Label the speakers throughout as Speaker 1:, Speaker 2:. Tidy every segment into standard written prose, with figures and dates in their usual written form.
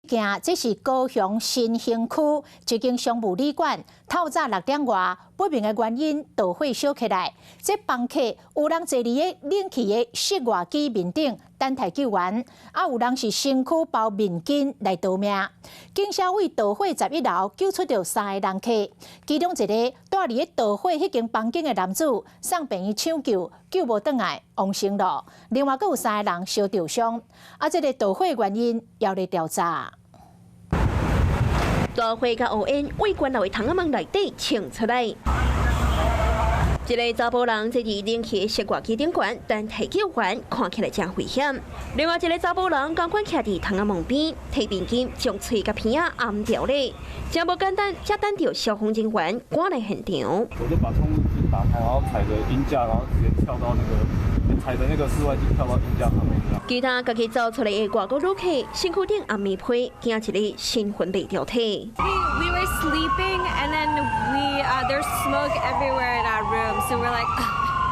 Speaker 1: 件这是高雄新兴区一间商务旅馆，透早6点外，不明的原因导火烧起来。这房客有人坐伫个冷气的室外机面顶等待救援，有人是身躯包面巾来逃命。警消为导火11楼救出着3个人客，其中一个住伫个导火迄间房间的男子送病院抢救，救无倒来，亡生了。另外，阁有3个人小受伤。这个导火原因要来调查。
Speaker 2: 大火甲乌烟为关楼的窗仔门内底冲出来。一个查甫人坐伫冷气室外机顶悬，等待救援，看起来真危险。另外一个查甫人同款徛伫窗仔门边，摕面巾将嘴甲鼻仔按掉咧，真无简单，才等到消防人员赶来现场。
Speaker 3: 我就把窗户机打开，然后踩着鹰架，然后直接跳到那个踩着那个室外机跳到鹰架上面。
Speaker 2: 其他家己走出来的外国旅客，身躯顶暗面被，惊一个神魂未掉体。
Speaker 4: We were sleeping and then there's smoke everywhere in our room, so we're like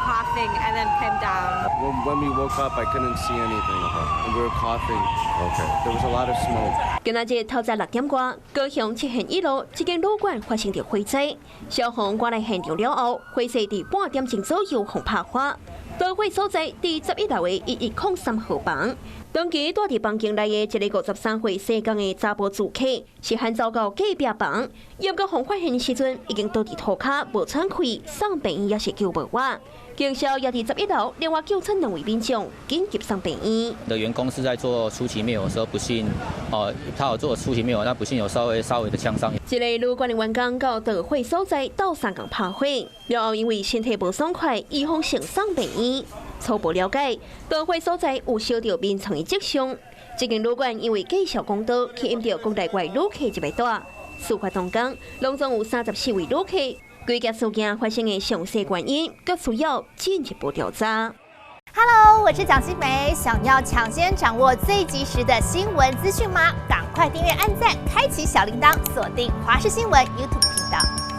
Speaker 4: coughing and then came down.
Speaker 5: When we woke up, I couldn't see anything, and we were coughing. Okay. There was a lot of smoke.
Speaker 2: 今仔日透早6点外，高雄七贤1路一间旅馆发生着火灾，消防赶来现场了后，火势伫半点钟左右互拍发。 导火所在伫11楼的1103号房，当期住伫房间内的一个53岁姓江的查甫住客，是喊走到隔壁房，要到互发现时阵，已经倒伫涂骹无喘气，送病院也是救无活。警消也伫11楼另外救出2位民众，紧急送病院。
Speaker 6: 的员工是在做初期灭火的时候，不幸他有做初期灭火，那不幸有稍微的呛伤。
Speaker 2: 一个旅馆的员工到导火所在斗3工拍火，然后因为身体无爽快，预防性送病院。初步了解，导火所在有烧到眠床的迹象。这间旅馆因为介绍公道，吸引到国内外旅客100多。事发当天，拢总有34位旅客。 规件事件发生的详细原因，更需要进一步调查。
Speaker 7: Hello， 我是蒋欣梅。想要抢先掌握最及时的新闻资讯吗？赶快订阅、按赞、开启小铃铛，锁定华视新闻 YouTube 频道。